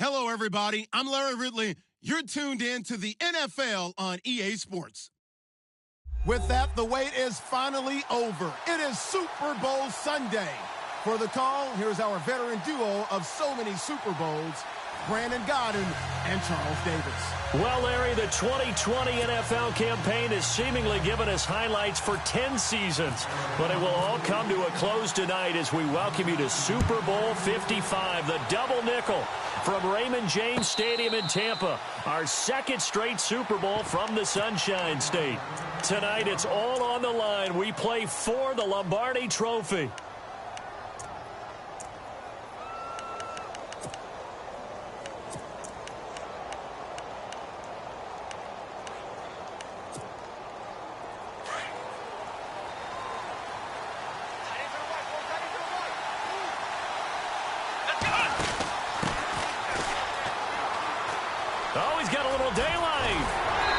Hello, everybody. I'm Larry Ridley. You're tuned in to the NFL on EA Sports. With that, the wait is finally over. It is Super Bowl Sunday. For the call, here's our veteran duo of so many Super Bowls, Brandon Godden and Charles Davis. Well, Larry, the 2020 NFL campaign has seemingly given us highlights for 10 seasons, but it will all come to a close tonight as we welcome you to Super Bowl 55, the double nickel from Raymond James Stadium in Tampa, our second straight Super Bowl from the Sunshine State. Tonight, it's all on the line. We play for the Lombardi Trophy. Oh, he's got a little daylight.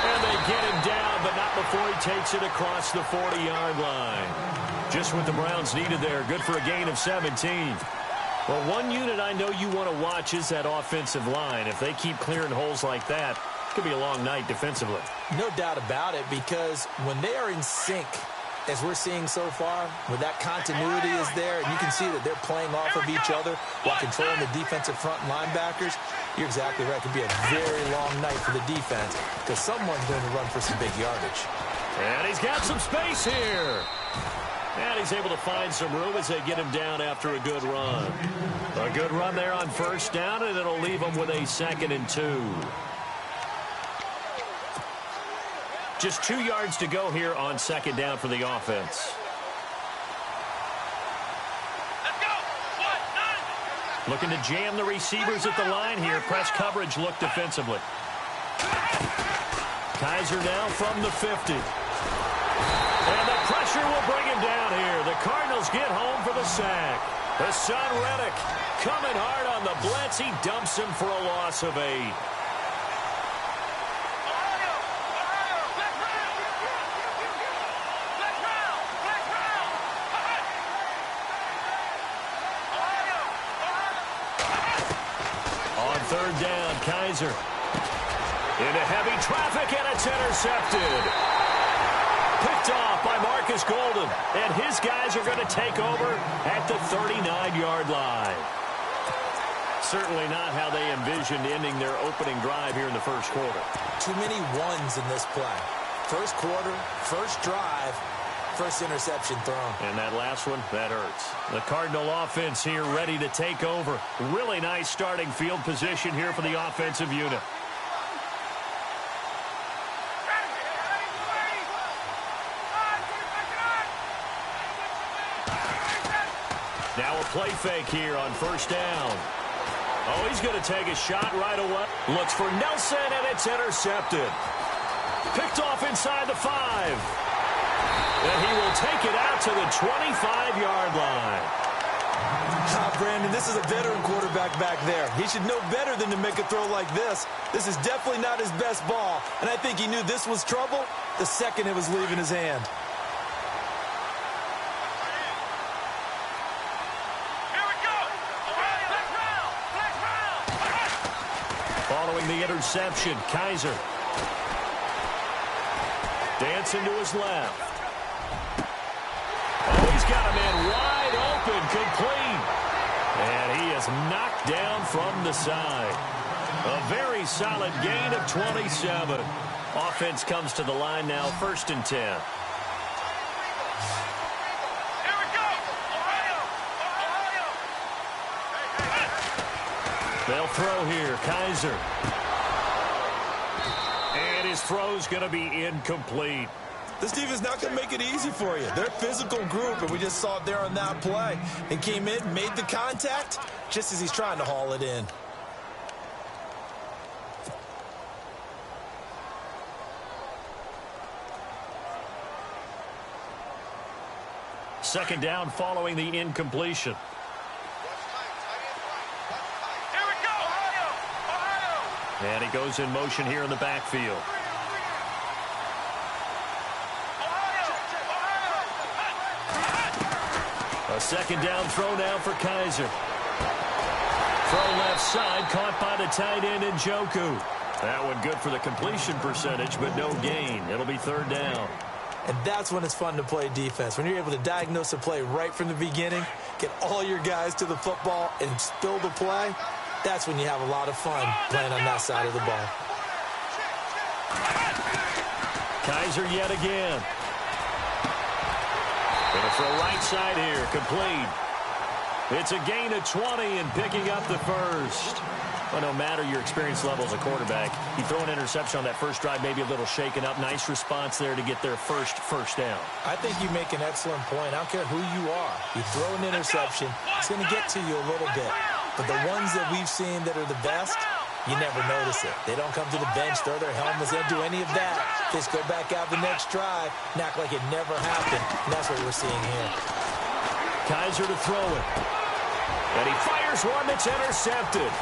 And they get him down, but not before he takes it across the 40-yard line. Just what the Browns needed there. Good for a gain of 17. Well, one unit I know you want to watch is that offensive line. If they keep clearing holes like that, it could be a long night defensively. No doubt about it, because when they are in sync, as we're seeing so far, where that continuity is there, and you can see that they're playing off of each other while controlling the defensive front linebackers, you're exactly right. It could be a very long night for the defense because someone's going to run for some big yardage. And he's got some space here. And he's able to find some room as they get him down after a good run. A good run there on first down, and it'll leave him with a 2nd and 2. Just 2 yards to go here on 2nd down for the offense. Let's go. 1, 9. Looking to jam the receivers at the line here. Press coverage look defensively. Kaiser now from the 50. And the pressure will bring him down here. The Cardinals get home for the sack. Hassan Reddick coming hard on the blitz. He dumps him for a loss of 8. Third down, Kaiser. Into heavy traffic, and it's intercepted. Picked off by Marcus Golden. And his guys are going to take over at the 39-yard line. Certainly not how they envisioned ending their opening drive here in the first quarter. Too many ones in this play. First quarter, first drive, first interception thrown. And that last one, that hurts. The Cardinal offense here ready to take over. Really nice starting field position here for the offensive unit. Now a play fake here on first down. Oh, he's going to take a shot right away. Looks for Nelson, and it's intercepted. Picked off inside the 5. And he will take it out to the 25-yard line. Brandon, this is a veteran quarterback back there. He should know better than to make a throw like this. This is definitely not his best ball, and I think he knew this was trouble the second it was leaving his hand. Here we go. Following the interception, Kaiser. Dancing to his left. Oh, he's got a man wide open, complete. And he is knocked down from the side. A very solid gain of 27. Offense comes to the line now, 1st and 10. Here we go. Ohio. They'll throw here, Kaiser. And his throw's going to be incomplete. This defense is not going to make it easy for you. They're a physical group, and we just saw it there on that play. And came in, made the contact, just as he's trying to haul it in. Second down following the incompletion. Here we go. Ohio. And he goes in motion here in the backfield. A second down throw now for Kaiser. throw left side, caught by the tight end Njoku. That one good for the completion percentage, but no gain. It'll be third down. And that's when it's fun to play defense. When you're able to diagnose a play right from the beginning, get all your guys to the football, and spill the play, that's when you have a lot of fun playing on that side of the ball. Kaiser yet again. Going to throw right side here, complete. It's a gain of 20 and picking up the first. Well, no matter your experience level as a quarterback, you throw an interception on that first drive, maybe a little shaken up. Nice response there to get their first down. I think you make an excellent point. I don't care who you are. You throw an interception, it's going to get to you a little bit. But the ones that we've seen that are the best, you never notice it. They don't come to the bench, throw their helmets, they don't do any of that. They just go back out the next drive and act like it never happened. And that's what we're seeing here. Kaiser to throw it. And he fires one that's intercepted.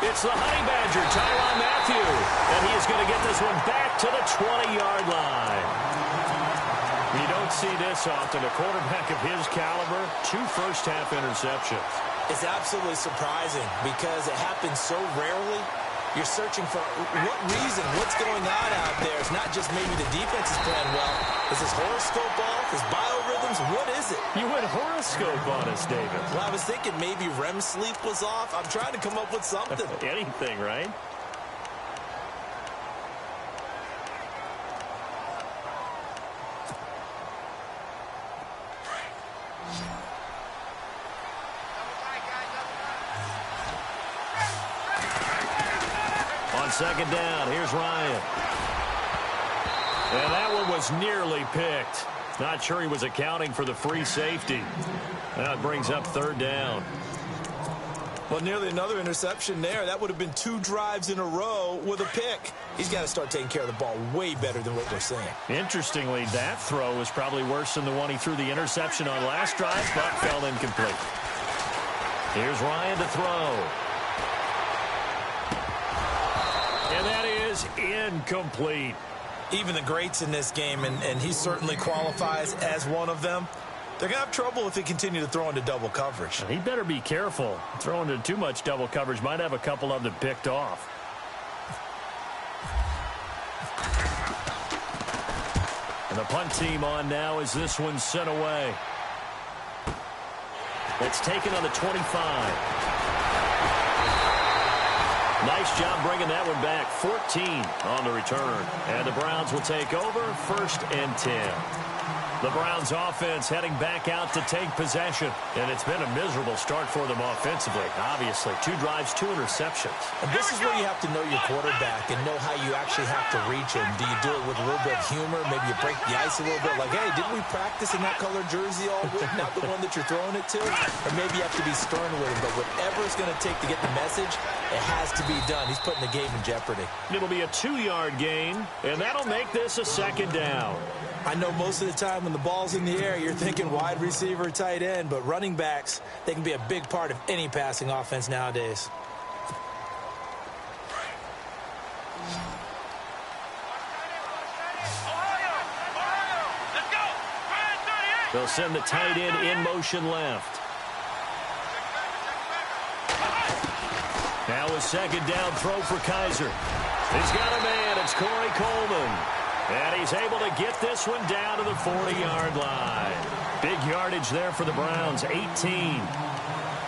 It's the Honey Badger, Tyrann Mathieu. And he is going to get this one back to the 20-yard line. You don't see this often. A quarterback of his caliber, 2 first-half interceptions. It's absolutely surprising because it happens so rarely. You're searching for what reason, what's going on out there. It's not just maybe the defense is playing well. Is his horoscope off? His biorhythms? What is it? You went horoscope on us, David. Well, I was thinking maybe REM sleep was off. I'm trying to come up with something. Anything, right? On second down, here's Ryan. And that one was nearly picked. Not sure he was accounting for the free safety. That brings up third down. Well, nearly another interception there. That would have been 2 drives in a row with a pick. He's got to start taking care of the ball way better than what we're seeing. Interestingly, that throw was probably worse than the one he threw the interception on last drive, but fell incomplete. Here's Ryan to throw. And that is incomplete. Even the greats in this game, and he certainly qualifies as one of them, they're going to have trouble if they continue to throw into double coverage. He better be careful. Throwing into too much double coverage might have a couple of them picked off. And the punt team on now as this one's sent away. It's taken on the 25. Nice job bringing that one back. 14 on the return. And the Browns will take over, 1st and 10. The Browns offense heading back out to take possession. And it's been a miserable start for them offensively. Obviously, 2 drives, 2 interceptions. And this is where you have to know your quarterback and know how you actually have to reach him. Do you do it with a little bit of humor? Maybe you break the ice a little bit. Like, hey, didn't we practice in that colored jersey all week? Not the one that you're throwing it to? Or maybe you have to be stern with him. But whatever it's going to take to get the message, it has to be done. He's putting the game in jeopardy. It'll be a 2-yard gain, and that'll make this a 2nd down. I know most of the time when the ball's in the air, you're thinking wide receiver, tight end, but running backs, they can be a big part of any passing offense nowadays. They'll send the tight end in motion left. Now a 2nd down throw for Kaiser. He's got a man. It's Corey Coleman. And he's able to get this one down to the 40-yard line. Big yardage there for the Browns, 18.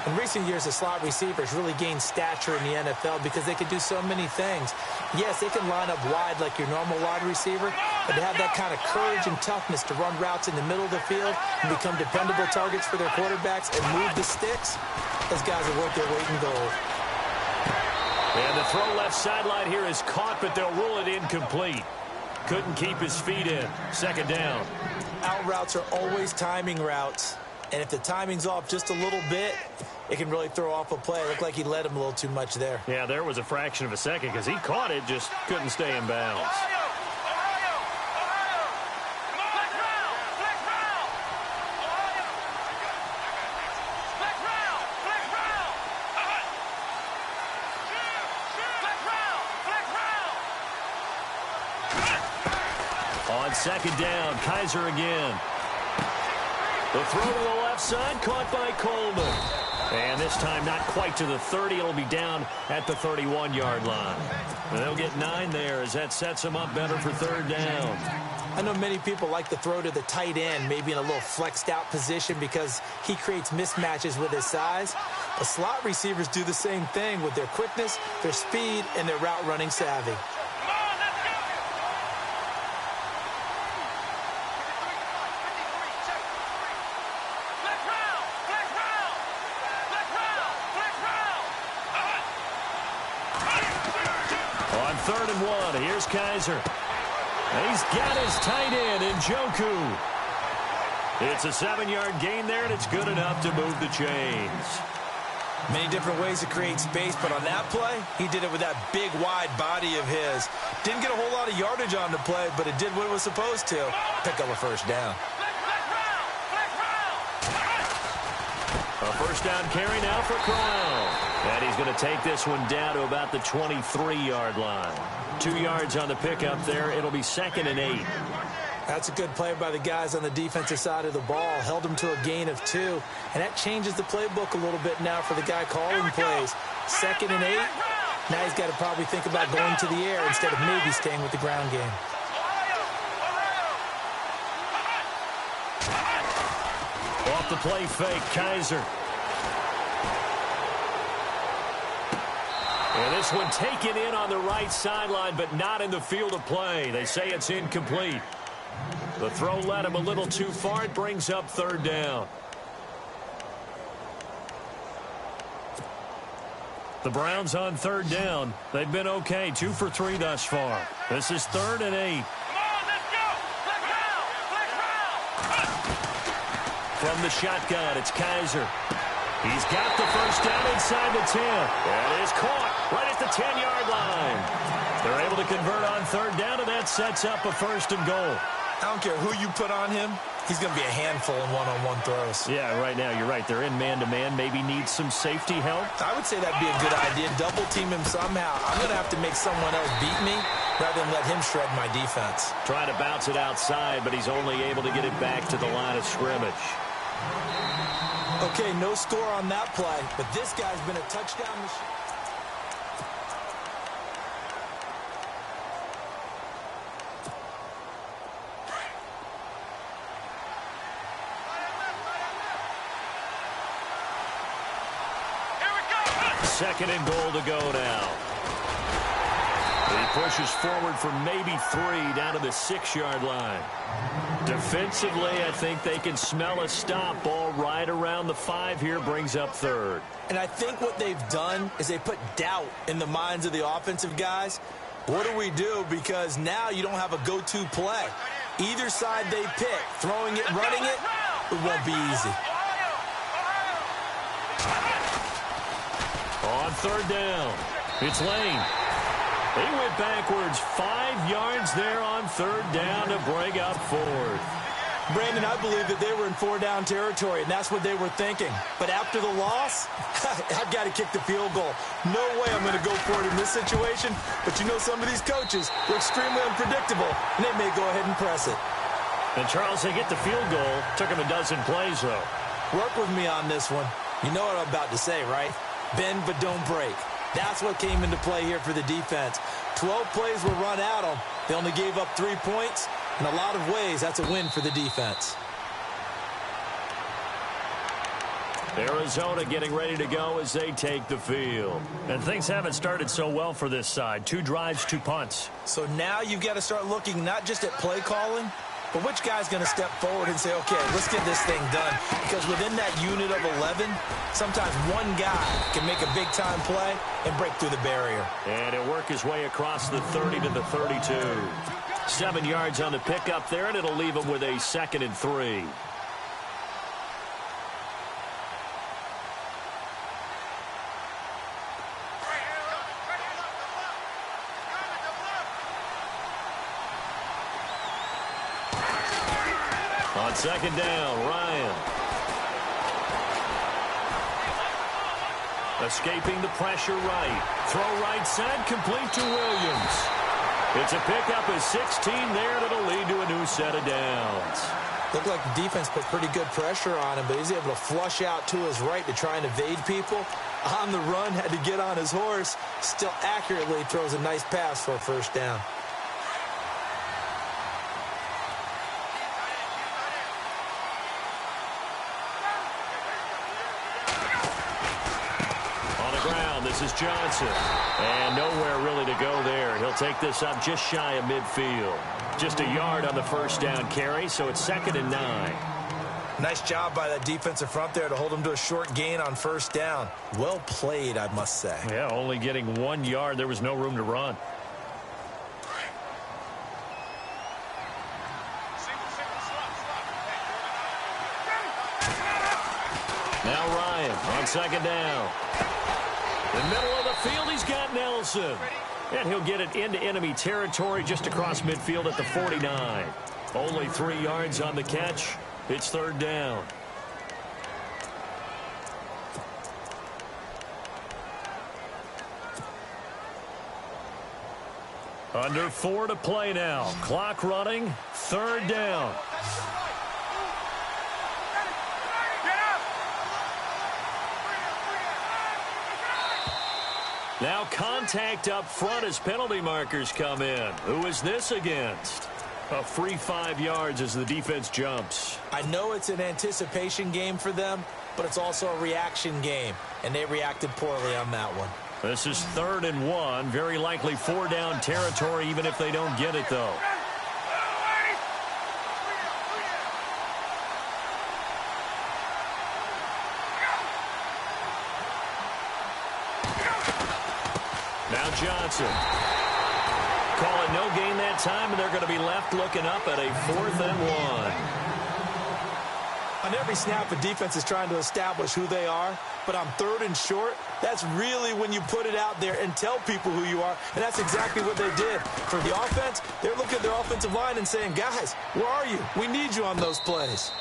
In recent years, the slot receivers really gained stature in the NFL because they can do so many things. Yes, they can line up wide like your normal wide receiver, but to have that kind of courage and toughness to run routes in the middle of the field and become dependable targets for their quarterbacks and move the sticks, those guys are worth their weight in gold. And the throw left sideline here is caught, but they'll rule it incomplete. Couldn't keep his feet in. 2nd down. Out routes are always timing routes. And if the timing's off just a little bit, it can really throw off a play. It looked like he led him a little too much there. Yeah, there was a fraction of a second because he caught it, just couldn't stay in bounds. On 2nd down, Kaiser again. The throw to the left side, caught by Coleman. And this time not quite to the 30. It'll be down at the 31-yard line. And they'll get 9 there as that sets them up better for third down. I know many people like to throw to the tight end, maybe in a little flexed out position because he creates mismatches with his size. But slot receivers do the same thing with their quickness, their speed, and their route running savvy. On 3rd and 1, here's Kaiser. He's got his tight end in Njoku. It's a 7-yard gain there, and it's good enough to move the chains. Many different ways to create space, but on that play, he did it with that big, wide body of his. Didn't get a whole lot of yardage on the play, but it did what it was supposed to. Pick up a first down. A first down carry now for Corral. And he's going to take this one down to about the 23-yard line. 2 yards on the pickup there. It'll be 2nd and 8. That's a good play by the guys on the defensive side of the ball. Held them to a gain of 2. And that changes the playbook a little bit now for the guy calling plays. 2nd and 8. Now he's got to probably think about going to the air instead of maybe staying with the ground game. Off the play fake, Kaiser. And this one taken in on the right sideline, but not in the field of play. They say it's incomplete. The throw led him a little too far. It brings up 3rd down. The Browns on 3rd down. They've been okay, 2 for 3 thus far. This is 3rd and 8. From the shotgun, it's Kaiser. He's got the first down inside the 10. And is caught right at the 10-yard line. They're able to convert on 3rd down, and that sets up a 1st and goal. I don't care who you put on him. He's going to be a handful in one-on-one throws. Yeah, right now, you're right. They're in man-to-man. Maybe needs some safety help. I would say that'd be a good idea. Double team him somehow. I'm going to have to make someone else beat me rather than let him shred my defense. Trying to bounce it outside, but he's only able to get it back to the line of scrimmage. Okay, no score on that play, but this guy's been a touchdown machine. Second and goal to go now. He pushes forward for maybe 3 down to the 6-yard line. Defensively, I think they can smell a stop. Ball right around the 5 here, brings up 3rd. And I think what they've done is they put doubt in the minds of the offensive guys. What do we do? Because now you don't have a go-to play. Either side they pick, throwing it, running it, it won't be easy. On 3rd down, it's Lane. He went backwards 5 yards there on 3rd down to bring up 4th. Brandon, I believe that they were in 4-down territory, and that's what they were thinking. But after the loss, I've got to kick the field goal. No way I'm going to go for it in this situation. But you know, some of these coaches are extremely unpredictable, and they may go ahead and press it. And Charles, they get the field goal. Took him a dozen plays, though. Work with me on this one. You know what I'm about to say, right? Bend but don't break. That's what came into play here for the defense. 12 plays were run at them. They only gave up 3 points. In a lot of ways, that's a win for the defense. Arizona getting ready to go as they take the field. And things haven't started so well for this side. 2 drives, 2 punts. So now you've got to start looking not just at play calling, but which guy's going to step forward and say, okay, let's get this thing done. Because within that unit of 11, sometimes one guy can make a big-time play and break through the barrier. And he'll work his way across the 30 to the 32. 7 yards on the pickup there, and it'll leave him with a 2nd and 3. On 2nd down, Ryan. Escaping the pressure right. Throw right side, complete to Williams. It's a pickup of 16 there, and it'll lead to a new set of downs. Looked like the defense put pretty good pressure on him, but he's able to flush out to his right to try and evade people. On the run, had to get on his horse. Still accurately throws a nice pass for a first down. On the ground, this is Johnson. And nowhere really to go there. He'll take this up just shy of midfield. Just a yard on the first down carry, so it's 2nd and 9. Nice job by that defensive front there to hold him to a short gain on first down. Well played, I must say. Yeah, only getting 1 yard. There was no room to run. Now Ryan on 2nd down. In the middle of the field, he's got Nelson. And he'll get it into enemy territory just across midfield at the 49. Only 3 yards on the catch. It's 3rd down. Under 4 to play now. Clock running. 3rd down. Now contact up front as penalty markers come in. Who is this against? A free 5 yards as the defense jumps. I know it's an anticipation game for them, but it's also a reaction game, and they reacted poorly on that one. This is 3rd and 1. Very likely 4 down territory, even if they don't get it, though. Now Johnson. Call it no gain that time, and they're going to be left looking up at a 4th and 1. On every snap, the defense is trying to establish who they are, but on 3rd and short, that's really when you put it out there and tell people who you are, and that's exactly what they did. For the offense, they're looking at their offensive line and saying, guys, where are you? We need you on those plays.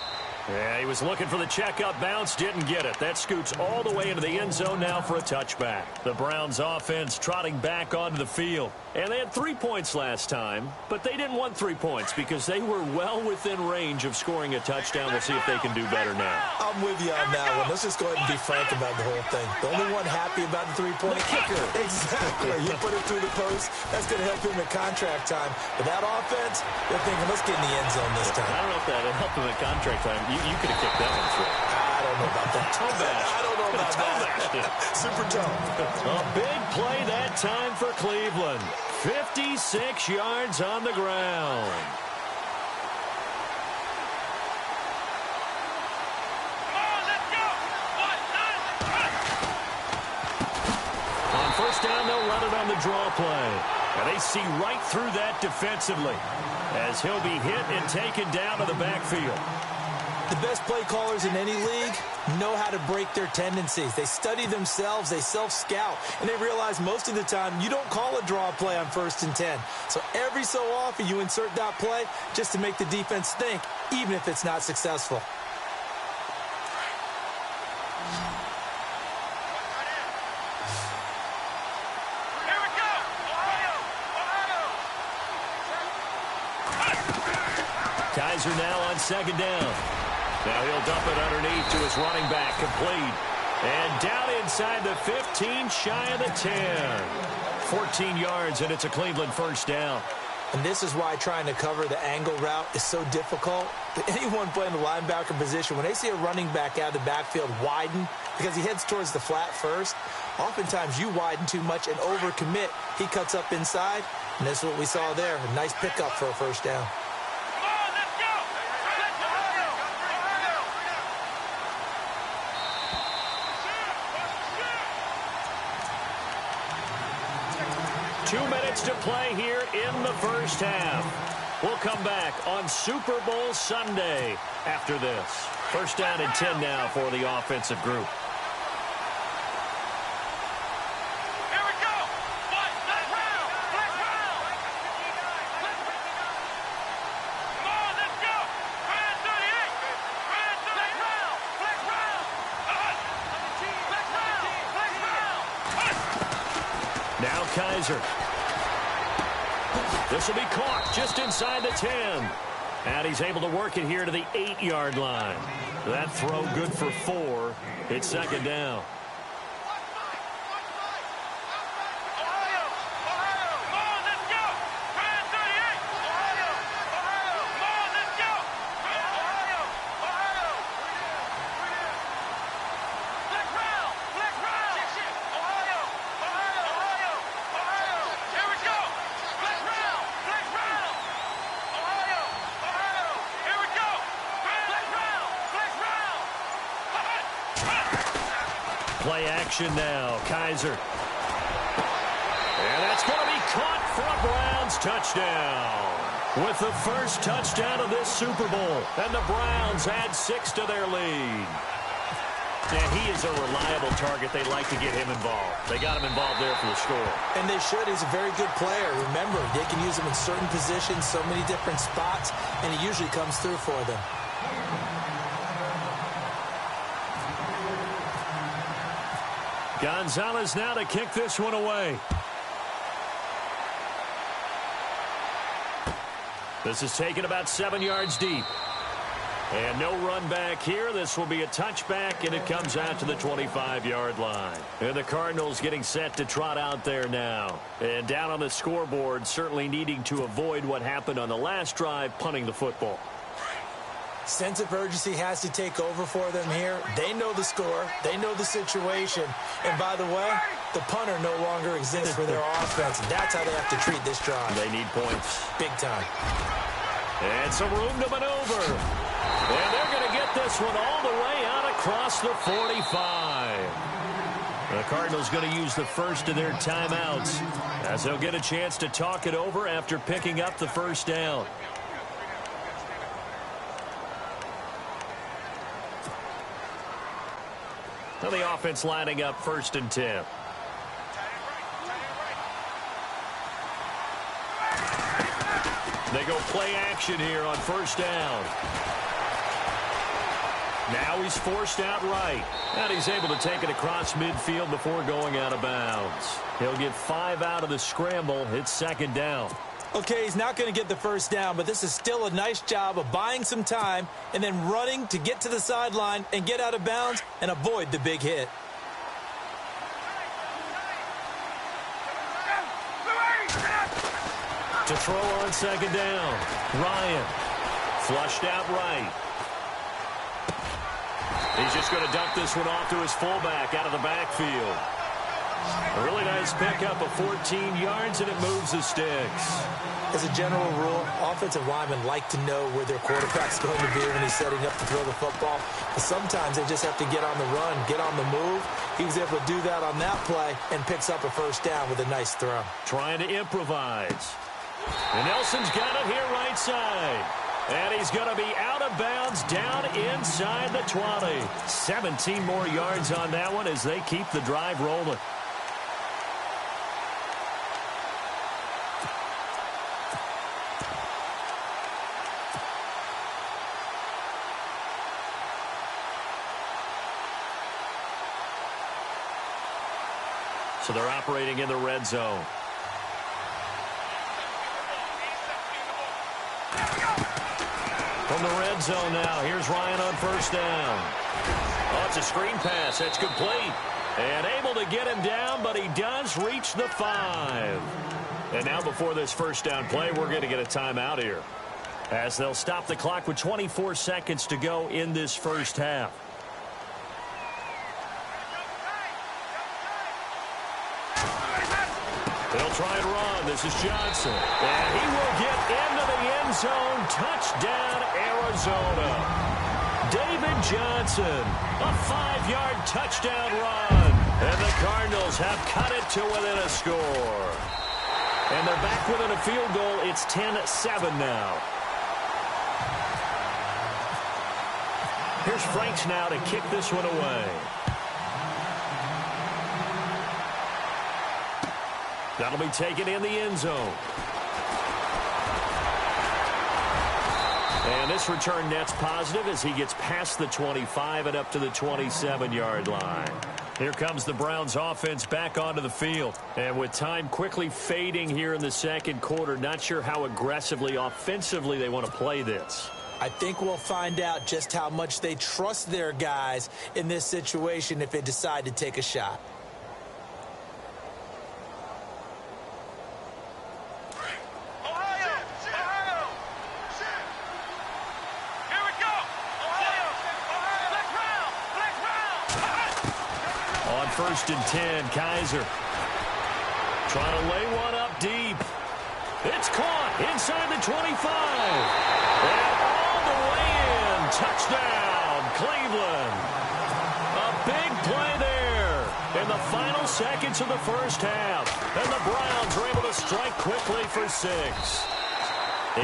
Yeah, he was looking for the checkup bounce, didn't get it. That scoots all the way into the end zone now for a touchback. The Browns offense trotting back onto the field. And they had 3 points last time, but they didn't want 3 points because they were well within range of scoring a touchdown. We'll see if they can do better now. I'm with you on that one. Let's just go ahead and be frank about the whole thing. The only one happy about the 3-point kicker. Exactly. You put it through the post. That's going to help him at contract time. But that offense, they're thinking, let's get in the end zone this time. I don't know if that would help him at contract time. You could have kicked that one through. I don't know about that. Toe bash. I don't know about that. Super toe. A big play that time for Cleveland. 56 yards on the ground. On first down, they'll run it on the draw play. And they see right through that defensively as he'll be hit and taken down to the backfield. The best play callers in any league know how to break their tendencies. They study themselves, they self-scout, and they realize most of the time you don't call a draw play on 1st and 10. So every so often you insert that play just to make the defense think, even if it's not successful. Here we go! Ohio! Ohio! Kaiser now on 2nd down. Now he'll dump it underneath to his running back, complete. And down inside the 15, shy of the 10. 14 yards, and it's a Cleveland first down. And this is why trying to cover the angle route is so difficult. Anyone playing the linebacker position, when they see a running back out of the backfield widen, because he heads towards the flat first, oftentimes you widen too much and overcommit. He cuts up inside, and this is what we saw there. A nice pickup for a first down. 2 minutes to play here in the first half. We'll come back on Super Bowl Sunday after this. First down and 10 now for the offensive group. Here we go! Flex round! Flex round! Come on, let's go! Ryan 38! Ryan 38! Flex round! Flex round! Flex round! Now Kaiser. This will be caught just inside the 10. And he's able to work it here to the 8-yard line. That throw good for 4. It's second down. Play action now. Kaiser. And that's going to be caught for a Browns touchdown. With the first touchdown of this Super Bowl. And the Browns add 6 to their lead. And he is a reliable target. They like to get him involved. They got him involved there for the score. And they should. He's a very good player. Remember, they can use him in certain positions, so many different spots, and he usually comes through for them. Gonzalez now to kick this one away. This is taken about 7 yards deep. And no run back here. This will be a touchback, and it comes out to the 25-yard line. And the Cardinals getting set to trot out there now. And down on the scoreboard, certainly needing to avoid what happened on the last drive, punting the football. Sense of urgency has to take over for them here. They know the score. They know the situation. And by the way, the punter no longer exists for their offense. That's how they have to treat this drive. They need points. Big time. And some room to maneuver. And they're going to get this one all the way out across the 45. The Cardinals going to use the first of their timeouts as they'll get a chance to talk it over after picking up the first down. Now the offense lining up 1st and 10. They go play action here on 1st down. Now he's forced out right. And he's able to take it across midfield before going out of bounds. He'll get 5 out of the scramble. It's 2nd down. Okay, he's not going to get the first down, but this is still a nice job of buying some time and then running to get to the sideline and get out of bounds and avoid the big hit. To throw on 2nd down. Ryan. Flushed out right. He's just going to dump this one off to his fullback out of the backfield. A really nice pickup of 14 yards, and it moves the sticks. As a general rule, offensive linemen like to know where their quarterback's going to be when he's setting up to throw the football. But sometimes they just have to get on the run, get on the move. He was able to do that on that play and picks up a first down with a nice throw. Trying to improvise. And Nelson's got it here right side. And he's going to be out of bounds down inside the 20. 17 more yards on that one as they keep the drive rolling. So they're operating in the red zone. From the red zone now, here's Ryan on 1st down. Oh, it's a screen pass. That's complete. And able to get him down, but he does reach the 5. And now before this first down play, we're going to get a timeout here, as they'll stop the clock with 24 seconds to go in this first half. They'll try and run. This is Johnson. And he will get into the end zone. Touchdown, Arizona. David Johnson, a 5-yard touchdown run. And the Cardinals have cut it to within a score. And they're back within a field goal. It's 10-7 now. Here's Franks now to kick this one away. That'll be taken in the end zone. And this return net's positive as he gets past the 25 and up to the 27-yard line. Here comes the Browns offense back onto the field. And with time quickly fading here in the second quarter, not sure how aggressively, offensively they want to play this. I think we'll find out just how much they trust their guys in this situation if they decide to take a shot. First and 10, Kaiser. Trying to lay one up deep. It's caught inside the 25. And all the way in. Touchdown, Cleveland. A big play there in the final seconds of the first half. And the Browns are able to strike quickly for 6.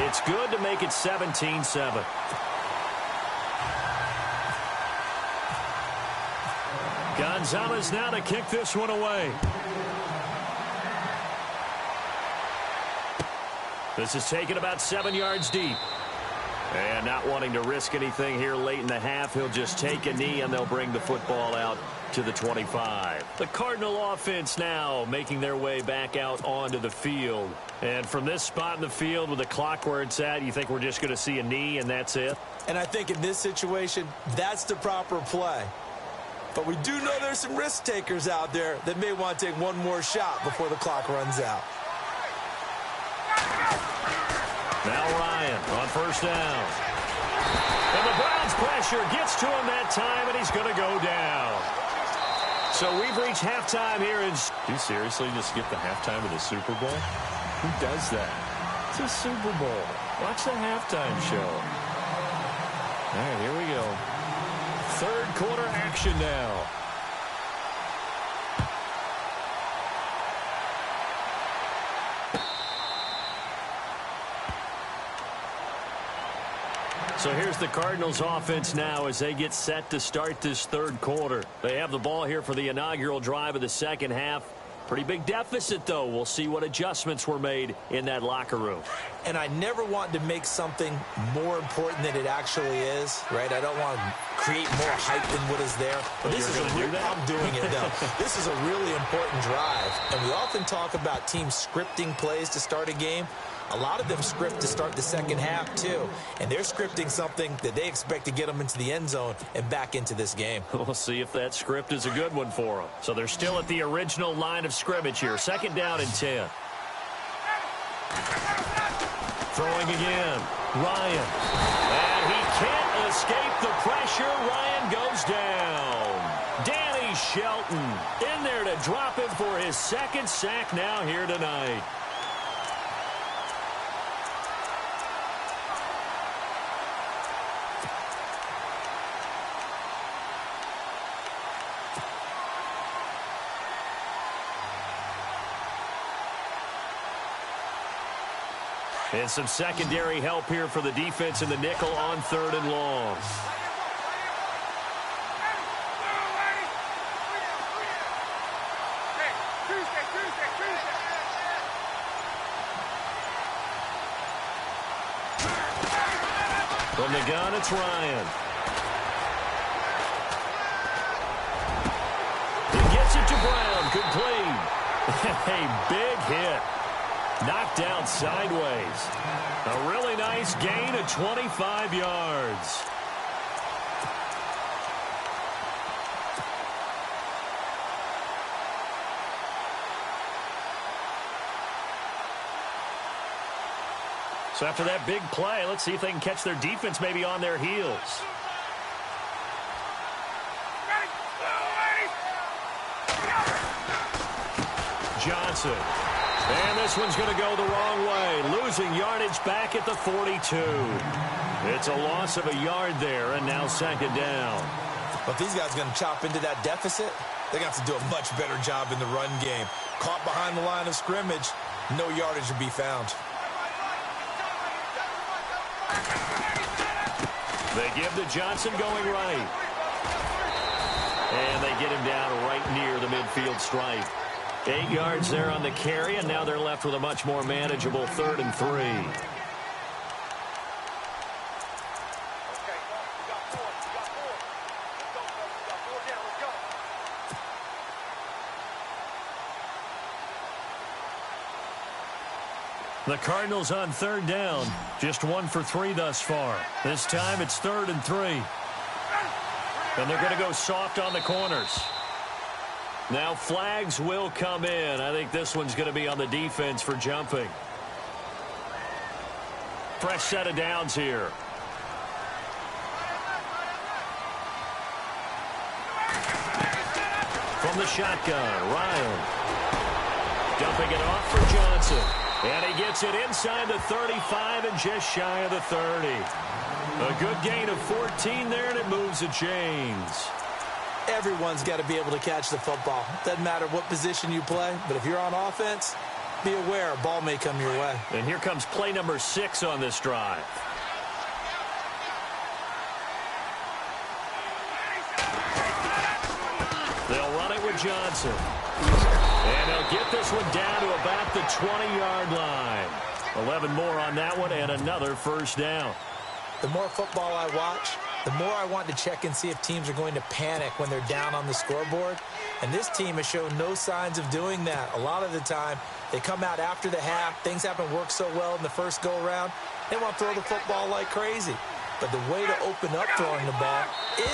It's good to make it 17-7. Gonzalez now to kick this one away. This is taken about 7 yards deep. And not wanting to risk anything here late in the half, he'll just take a knee and they'll bring the football out to the 25. The Cardinal offense now making their way back out onto the field. And from this spot in the field with the clock where it's at, you think we're just going to see a knee and that's it? And I think in this situation, that's the proper play. But we do know there's some risk takers out there that may want to take one more shot before the clock runs out. Now Ryan on first down. And the Browns pressure gets to him that time, and he's going to go down. So we've reached halftime here. Do you seriously just skip the halftime of the Super Bowl? Who does that? It's a Super Bowl. Watch the halftime show. All right, here we go. Third quarter action now. So here's the Cardinals offense now as they get set to start this third quarter. They have the ball here for the inaugural drive of the second half. Pretty big deficit, though. We'll see what adjustments were made in that locker room. And I never want to make something more important than it actually is, right? I don't want to create more hype than what is there. But this is I'm doing it, though. This is a really important drive. And we often talk about teams scripting plays to start a game. A lot of them script to start the second half, too. And they're scripting something that they expect to get them into the end zone and back into this game. We'll see if that script is a good one for them. So they're still at the original line of scrimmage here. Second down and 10. Throwing again. Ryan. And he can't escape the pressure. Ryan goes down. Danny Shelton in there to drop him for his second sack now here tonight. And some secondary help here for the defense in the nickel on third and long. From the gun, it's Ryan. He gets it to Brown. Complete. A big hit. Knocked down sideways. A really nice gain of 25 yards. So after that big play, let's see if they can catch their defense maybe on their heels. Johnson. And this one's going to go the wrong way. Losing yardage back at the 42. It's a loss of a yard there, and now second down. But these guys are going to chop into that deficit. They're going to have to do a much better job in the run game. Caught behind the line of scrimmage, no yardage to be found. They give to Johnson going right. And they get him down right near the midfield stripe. 8 yards there on the carry, and now they're left with a much more manageable 3rd and 3. The Cardinals on third down. Just 1 for 3 thus far. This time it's 3rd and 3. And they're going to go soft on the corners. Now flags will come in. I think this one's going to be on the defense for jumping. Fresh set of downs here. From the shotgun, Ryan. Dumping it off for Johnson. And he gets it inside the 35 and just shy of the 30. A good gain of 14 there, and it moves the chains. Everyone's got to be able to catch the football. Doesn't matter what position you play, but if you're on offense, be aware a ball may come your way. And here comes play number 6 on this drive. They'll run it with Johnson. And they'll get this one down to about the 20-yard line. 11 more on that one and another first down. The more football I watch, the more I want to check and see if teams are going to panic when they're down on the scoreboard. And this team has shown no signs of doing that. A lot of the time, they come out after the half. Things haven't worked so well in the first go-around. They want to throw the football like crazy. But the way to open up throwing the ball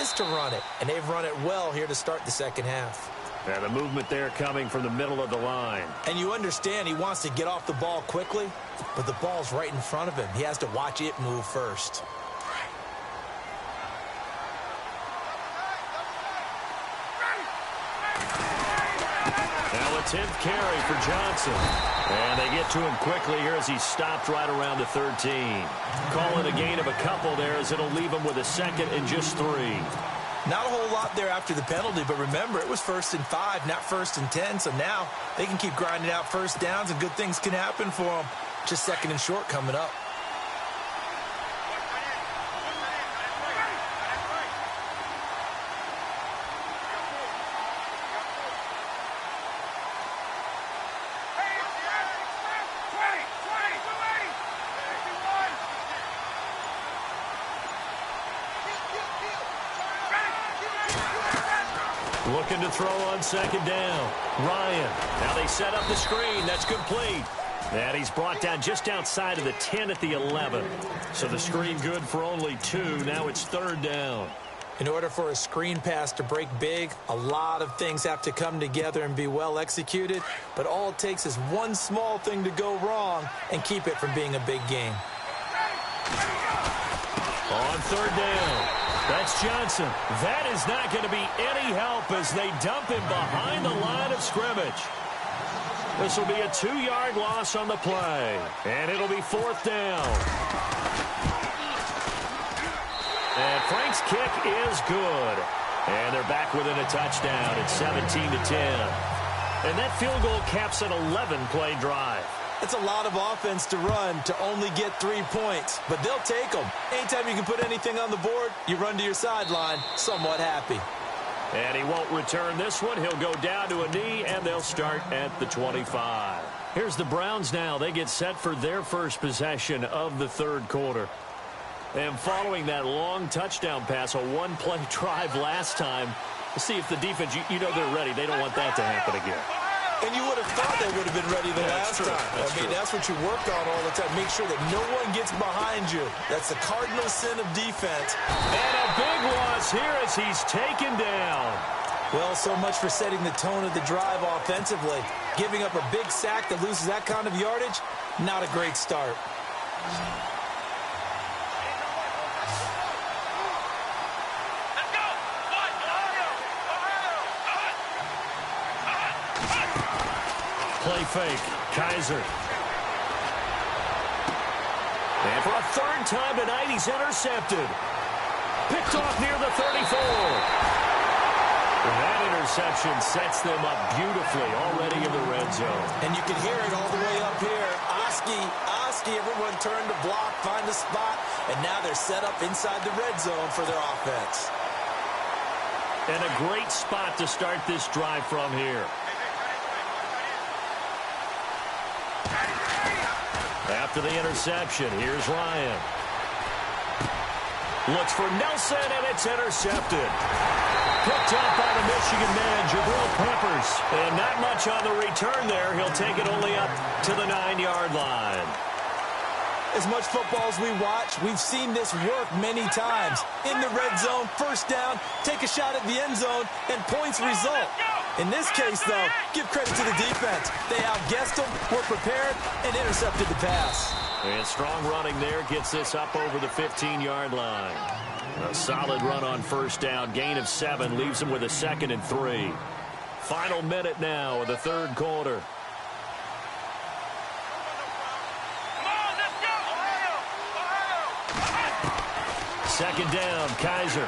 is to run it. And they've run it well here to start the second half. And the movement there coming from the middle of the line. And you understand he wants to get off the ball quickly, but the ball's right in front of him. He has to watch it move first. Now a 10th carry for Johnson. And they get to him quickly here as he stopped right around the 13. Call it a gain of a couple there as it'll leave him with a 2nd and just 3. Not a whole lot there after the penalty, but remember, it was 1st and 5, not 1st and 10, so now they can keep grinding out first downs and good things can happen for them. Just 2nd and short coming up. Looking to throw on 2nd down. Ryan. Now they set up the screen. That's complete. And he's brought down just outside of the 10 at the 11. So the screen good for only 2. Now it's 3rd down. In order for a screen pass to break big, a lot of things have to come together and be well executed. But all it takes is one small thing to go wrong and keep it from being a big game. On 3rd down. That's Johnson. That is not going to be any help as they dump him behind the line of scrimmage. This will be a 2-yard loss on the play. And it'll be 4th down. And Frank's kick is good. And they're back within a touchdown at 17-10. And that field goal caps an 11-play drive. It's a lot of offense to run to only get 3 points, but they'll take them. Anytime you can put anything on the board, you run to your sideline somewhat happy. And he won't return this one. He'll go down to a knee, and they'll start at the 25. Here's the Browns now. They get set for their first possession of the 3rd quarter. And following that long touchdown pass, a 1-play drive last time, we'll see if the defense, you know they're ready. They don't want that to happen again. And you would have thought they would have been ready the last time. That's what you work on all the time. Make sure that no one gets behind you. That's the cardinal sin of defense. And a big loss here as he's taken down. Well, so much for setting the tone of the drive offensively. Giving up a big sack that loses that kind of yardage, not a great start. Play fake. Kaiser. And for a 3rd time tonight, he's intercepted. Picked off near the 34. And that interception sets them up beautifully already in the red zone. And you can hear it all the way up here. Oski, everyone turned to block, find a spot, and now they're set up inside the red zone for their offense. And a great spot to start this drive from here. After the interception, here's Ryan. Looks for Nelson, and it's intercepted. Picked up by the Michigan man, Jabril Peppers. And not much on the return there. He'll take it only up to the 9-yard line. As much football as we watch, we've seen this work many times. In the red zone, first down, take a shot at the end zone, and points result. In this case, though, give credit to the defense. They outguessed them, were prepared, and intercepted the pass. And strong running there gets this up over the 15-yard line. A solid run on first down. Gain of 7 leaves them with a 2nd and 3. Final minute now of the third quarter. Second down, Kaiser.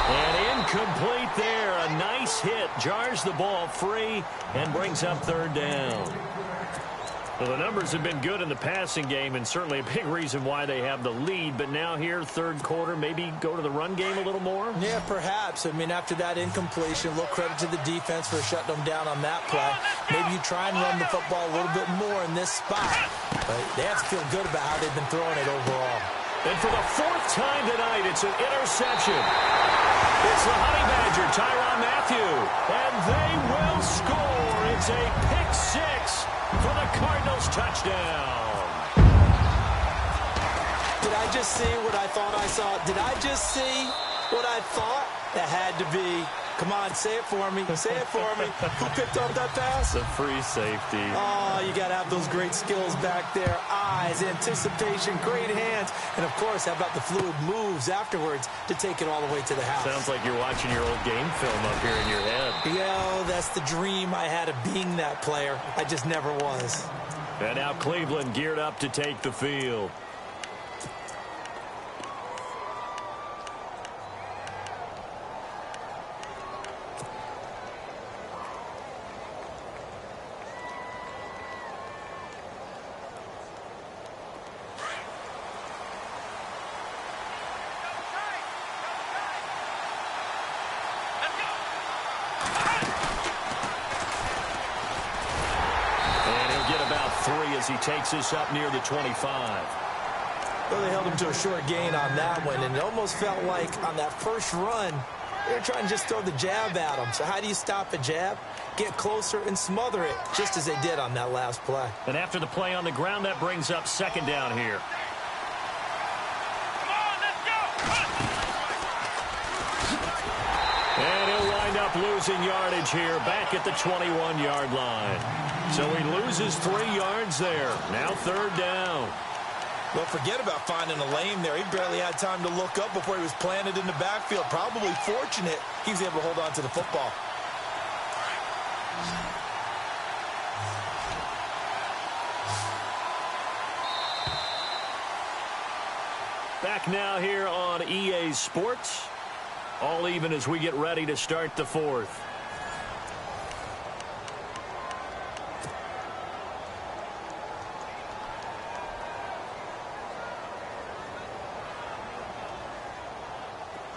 And incomplete there. A nice hit. Jars the ball free and brings up third down. Well, the numbers have been good in the passing game and certainly a big reason why they have the lead. But now here, third quarter, maybe go to the run game a little more? Yeah, perhaps. I mean, after that incompletion, a little credit to the defense for shutting them down on that play. Maybe you try and run the football a little bit more in this spot. But they have to feel good about how they've been throwing it overall. And for the 4th time tonight, it's an interception. It's the Honey Badger, Tyrann Mathieu. And they will score. It's a pick 6 for the Cardinals touchdown. Did I just see what I thought I saw? Did I just see what I thought? That had to be. Come on, say it for me. Say it for me. Who picked up that pass? The free safety. Oh, you got to have those great skills back there. Eyes, anticipation, great hands. And, of course, how about the fluid moves afterwards to take it all the way to the house? Sounds like you're watching your old game film up here in your head. Yeah, that's the dream I had of being that player. I just never was. And now Cleveland geared up to take the field. As he takes this up near the 25. Well, they held him to a short gain on that one, and it almost felt like on that first run, they were trying to just throw the jab at him. So how do you stop a jab? Get closer and smother it, just as they did on that last play. And after the play on the ground, that brings up second down here. Come on, let's go! And he'll wind up losing yardage here, back at the 21-yard line. So he loses 3 yards there. Now third down. Well, forget about finding a lane there. He barely had time to look up before he was planted in the backfield. Probably fortunate he was able to hold on to the football. Back now here on EA Sports. All even as we get ready to start the 4th.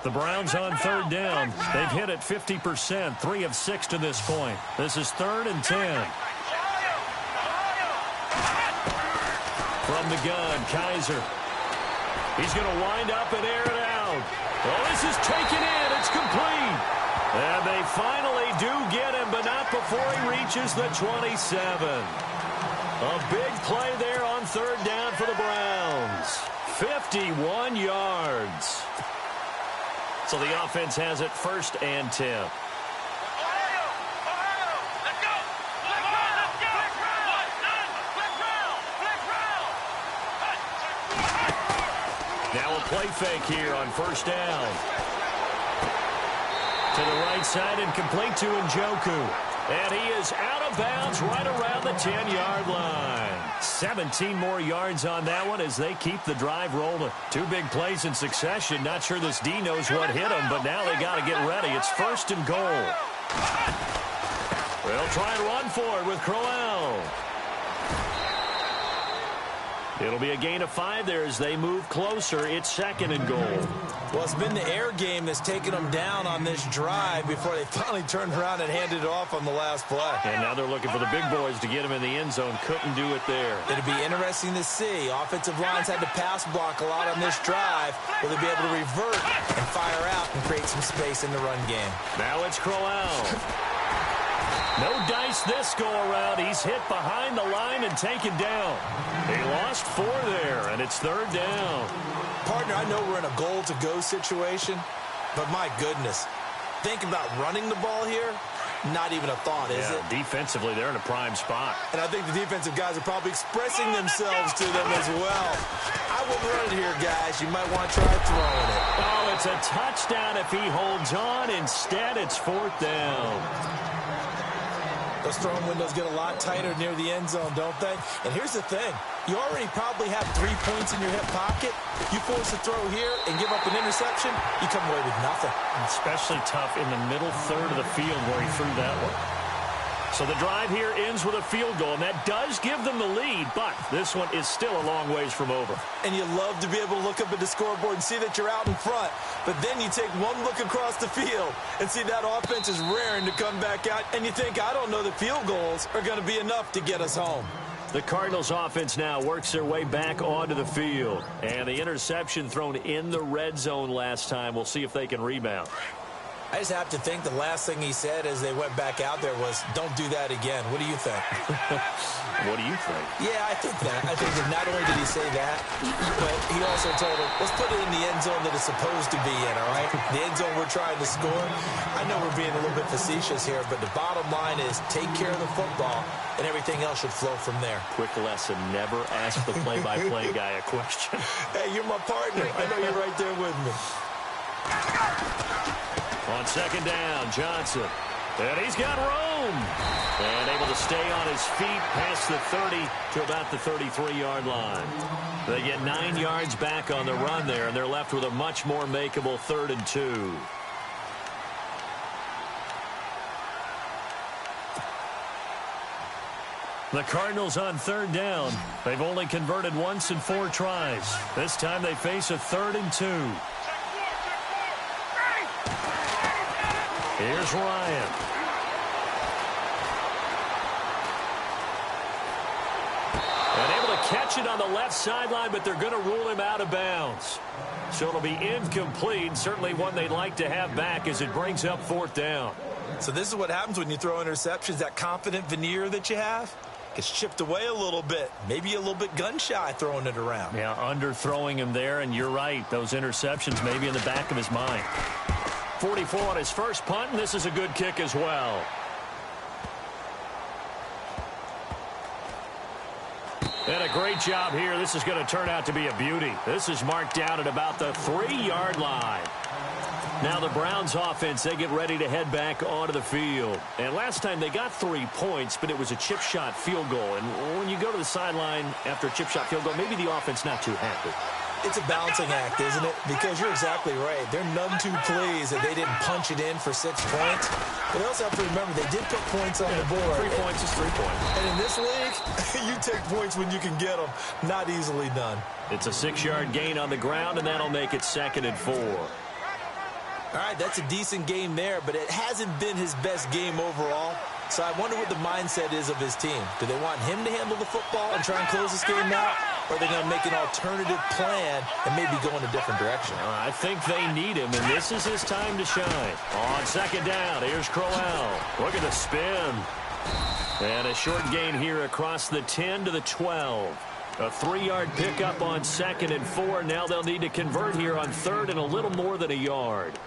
The Browns on third down. They've hit it 50%, 3 of 6 to this point. This is 3rd and 10. From the gun, Kaiser. He's going to wind up and air it out. Well, this is taken in. It's complete. And they finally do get him, but not before he reaches the 27. A big play there on third down for the Browns. 51 yards. So the offense has it 1st and 10. Let's go! Let's go! Now a play fake here on first down. To the right side and complete to Njoku. And he is out of bounds right around the 10-yard line. 17 more yards on that one as they keep the drive rolling. 2 big plays in succession. Not sure this D knows what hit him, but now they got to get ready. It's 1st and goal. They'll try and run for it with Crowell. It'll be a gain of 5 there as they move closer. It's 2nd and goal. Well, it's been the air game that's taken them down on this drive before they finally turned around and handed it off on the last play. And now they're looking for the big boys to get him in the end zone. Couldn't do it there. It'll be interesting to see. Offensive lines had to pass block a lot on this drive. Will they be able to revert and fire out and create some space in the run game? Now it's Crowell. No dice this go-around. He's hit behind the line and taken down. He lost 4 there, and it's 3rd down. Partner, I know we're in a goal-to-go situation, but my goodness, think about running the ball here. Not even a thought, is it? Defensively, they're in a prime spot. And I think the defensive guys are probably expressing themselves to them as well. I wouldn't run it here, guys. You might want to try throwing it. Oh, it's a touchdown if he holds on. Instead, it's 4th down. Those throwing windows get a lot tighter near the end zone, don't they? And here's the thing. You already probably have 3 points in your hip pocket. You force a throw here and give up an interception, you come away with nothing. Especially tough in the middle third of the field where he threw that one. So the drive here ends with a field goal, and that does give them the lead, but this one is still a long ways from over. And you love to be able to look up at the scoreboard and see that you're out in front, but then you take one look across the field and see that offense is raring to come back out, and you think, I don't know that field goals are going to be enough to get us home. The Cardinals offense now works their way back onto the field, and the interception thrown in the red zone last time. We'll see if they can rebound. I just have to think the last thing he said as they went back out there was, don't do that again. What do you think? What do you think? Yeah, I think that. I think that not only did he say that, but he also told him, let's put it in the end zone that it's supposed to be in, all right? The end zone we're trying to score. I know we're being a little bit facetious here, but the bottom line is take care of the football, and everything else should flow from there. Quick lesson, never ask the play-by-play guy a question. Hey, you're my partner. I know you're right there with me. On 2nd down, Johnson. And he's got room. And able to stay on his feet past the 30 to about the 33-yard line. They get 9 yards back on the run there, and they're left with a much more makeable 3rd and 2. The Cardinals on 3rd down. They've only converted once in 4 tries. This time they face a 3rd and 2. Here's Ryan. And able to catch it on the left sideline, but they're going to rule him out of bounds. So it'll be incomplete. Certainly one they'd like to have back as it brings up 4th down. So this is what happens when you throw interceptions. That confident veneer that you have gets chipped away a little bit. Maybe a little bit gun-shy throwing it around. Yeah, underthrowing him there, and you're right. Those interceptions may be in the back of his mind. 44 on his first punt, and this is a good kick as well. And a great job here. This is going to turn out to be a beauty. This is marked down at about the 3-yard line. Now the Browns offense, they get ready to head back onto the field. And last time they got 3 points, but it was a chip shot field goal. And when you go to the sideline after a chip shot field goal, maybe the offense not too happy. It's a balancing act, isn't it? Because you're exactly right. They're none too pleased that they didn't punch it in for 6 points. But they also have to remember they did put points on the board. 3 points is 3 points. And in this league, you take points when you can get them. Not easily done. It's a 6-yard gain on the ground, and that'll make it 2nd and 4. All right, that's a decent game there, but it hasn't been his best game overall. So I wonder what the mindset is of his team. Do they want him to handle the football and try and close this game out? Or are they going to make an alternative plan and maybe go in a different direction? I think they need him, and this is his time to shine. On 2nd down, here's Crowell. Look at the spin. And a short gain here across the 10 to the 12. A 3-yard pickup on 2nd and 4. Now they'll need to convert here on 3rd and a little more than a yard.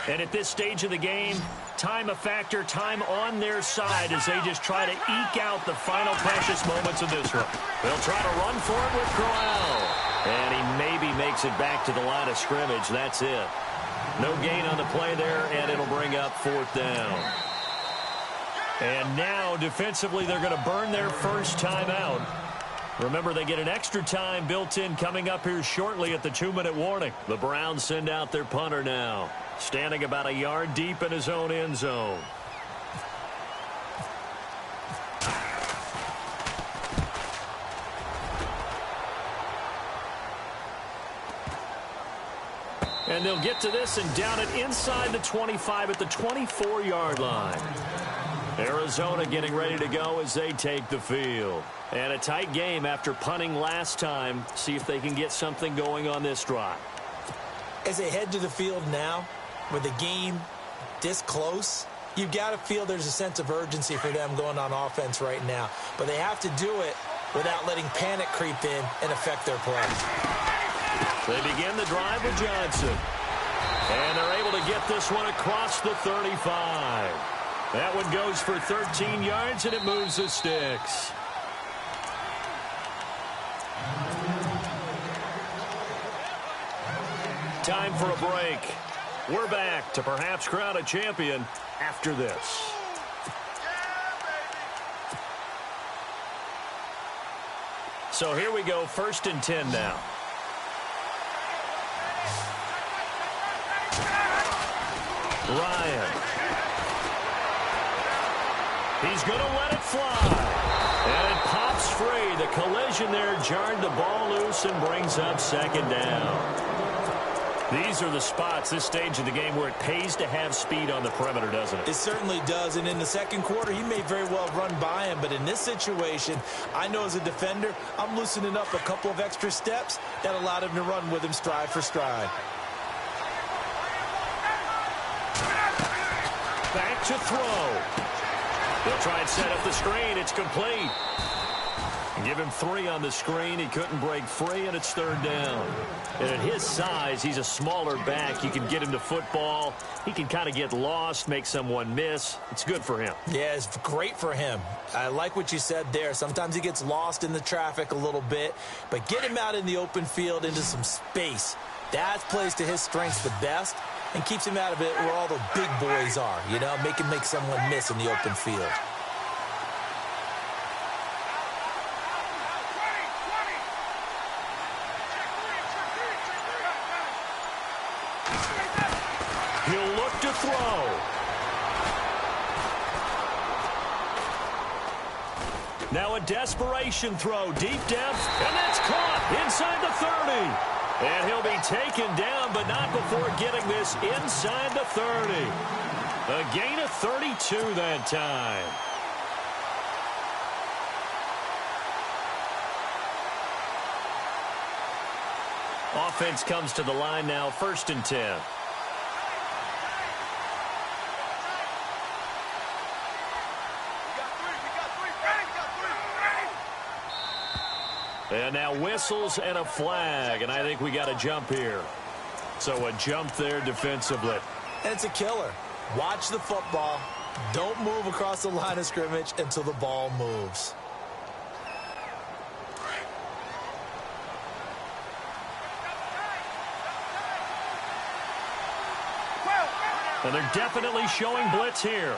And at this stage of the game, time a factor, time on their side as they just try to eke out the final precious moments of this one. They'll try to run for it with Crowell. And he maybe makes it back to the line of scrimmage. That's it. No gain on the play there, and it'll bring up 4th down. And now, defensively, they're going to burn their first timeout. Remember, they get an extra time built in coming up here shortly at the 2-minute warning. The Browns send out their punter now, standing about a yard deep in his own end zone. And they'll get to this and down it inside the 25 at the 24-yard line. Arizona getting ready to go as they take the field. And a tight game after punting last time. See if they can get something going on this drive. As they head to the field now, with a game this close, you've got to feel there's a sense of urgency for them going on offense right now. But they have to do it without letting panic creep in and affect their play. They begin the drive with Johnson. And they're able to get this one across the 35. That one goes for 13 yards, and it moves the sticks. Time for a break. We're back to perhaps crown a champion after this. So here we go, 1st and 10 now. Ryan. He's going to let it fly. And it pops free. The collision there jarred the ball loose and brings up 2nd down. These are the spots, this stage of the game, where it pays to have speed on the perimeter, doesn't it? It certainly does, and in the second quarter, he may very well run by him, but in this situation, I know as a defender, I'm loosening up a couple of extra steps that allowed him to run with him stride for stride. Back to throw. They'll try and set up the screen. It's complete. Give him 3 on the screen. He couldn't break free, and it's 3rd down. And at his size, he's a smaller back. You can get him to football. He can kind of get lost, make someone miss. It's good for him. Yeah, it's great for him. I like what you said there. Sometimes he gets lost in the traffic a little bit, but get him out in the open field into some space. That plays to his strengths the best and keeps him out of it where all the big boys are, you know, make him make someone miss in the open field. He'll look to throw. Now a desperation throw, deep depth, and that's caught inside the 30. And he'll be taken down, but not before getting this inside the 30. A gain of 32 that time. Offense comes to the line now, 1st and 10. And now whistles and a flag, and I think we got a jump here. So a jump there defensively. And it's a killer. Watch the football. Don't move across the line of scrimmage until the ball moves. And they're definitely showing blitz here.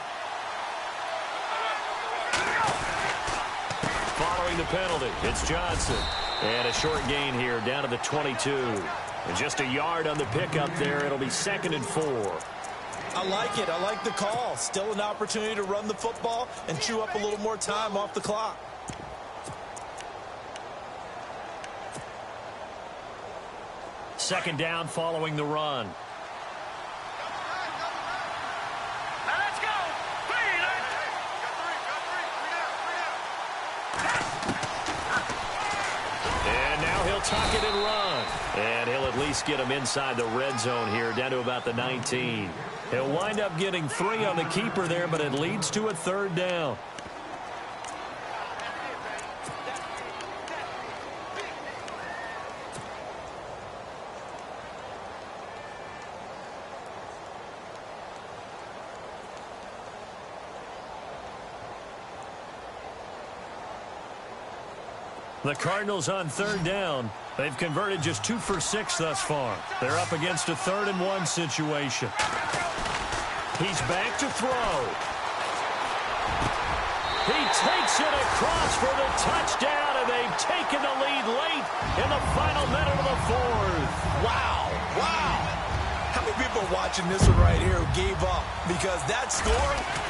Following the penalty, it's Johnson. And a short gain here down to the 22. And just a yard on the pickup there. It'll be 2nd and 4. I like it. I like the call. Still an opportunity to run the football and chew up a little more time off the clock. Second down following the run. Let's go. And now he'll tuck it and run. And he'll at least get him inside the red zone here, down to about the 19. He'll wind up getting 3 on the keeper there, but it leads to a 3rd down. The Cardinals on 3rd down. They've converted just 2 for 6 thus far. They're up against a 3rd and 1 situation. He's back to throw. He takes it across for the touchdown, and they've taken the lead late in the final minute of the 4th. Wow. Wow. How many people are watching this one right here who gave up? Because that score,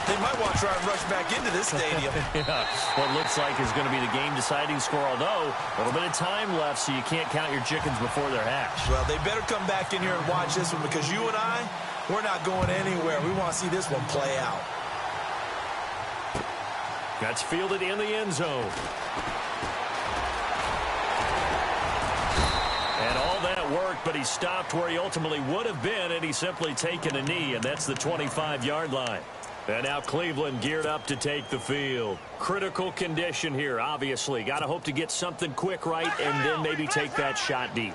they might want to try and rush back into this stadium. Yeah, what looks like is going to be the game-deciding score, although a little bit of time left, so you can't count your chickens before they're hatched. Well, they better come back in here and watch this one, because you and I, we're not going anywhere. We want to see this one play out. That's fielded in the end zone. And all that that worked, but he stopped where he ultimately would have been, and he's simply taken a knee, and that's the 25-yard line. And now Cleveland geared up to take the field. Critical condition here, obviously. Got to hope to get something quick right and then maybe take that shot deep.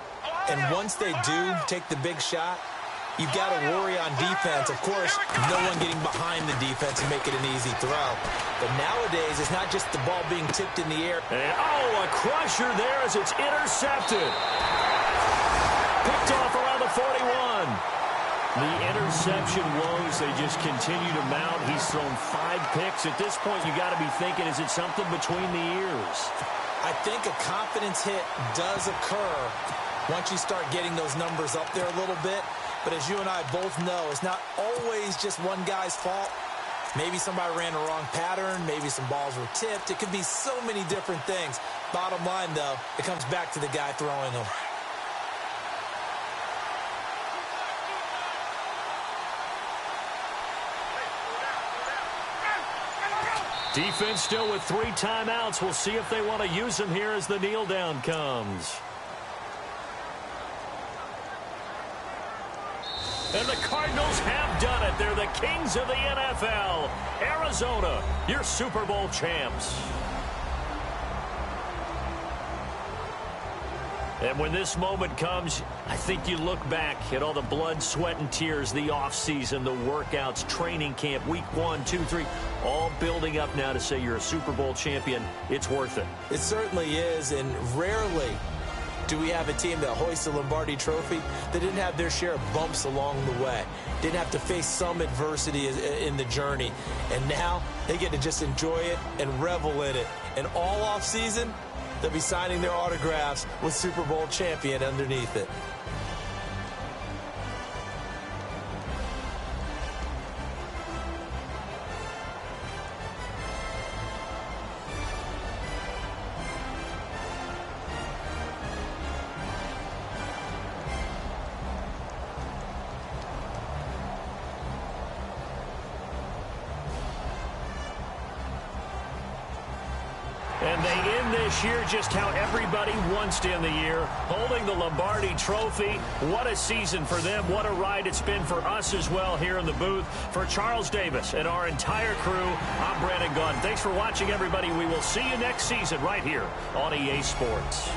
And once they do take the big shot, you've got to worry on defense. Of course, no one getting behind the defense and make it an easy throw. But nowadays, it's not just the ball being tipped in the air. And, a crusher there as it's intercepted. Picked off around the 41. The interception woes, they just continue to mount. He's thrown 5 picks. At this point, you got to be thinking, is it something between the ears? I think a confidence hit does occur once you start getting those numbers up there a little bit. But as you and I both know, it's not always just one guy's fault. Maybe somebody ran the wrong pattern. Maybe some balls were tipped. It could be so many different things. Bottom line, though, it comes back to the guy throwing them. Defense still with 3 timeouts. We'll see if they want to use them here as the kneel down comes. And the Cardinals have done it. They're the kings of the NFL. Arizona, your Super Bowl champs. And when this moment comes, I think you look back at all the blood, sweat, and tears, the offseason, the workouts, training camp, week 1, 2, 3, all building up now to say you're a Super Bowl champion. It's worth it. It certainly is, and rarely do we have a team that hoists a Lombardi trophy that didn't have their share of bumps along the way, didn't have to face some adversity in the journey, and now they get to just enjoy it and revel in it. And all offseason, they'll be signing their autographs with Super Bowl champion underneath it. And they end this year just how everybody wants to end the year, holding the Lombardi Trophy. What a season for them. What a ride it's been for us as well here in the booth. For Charles Davis and our entire crew, I'm Brandon Gaudin. Thanks for watching, everybody. We will see you next season right here on EA Sports.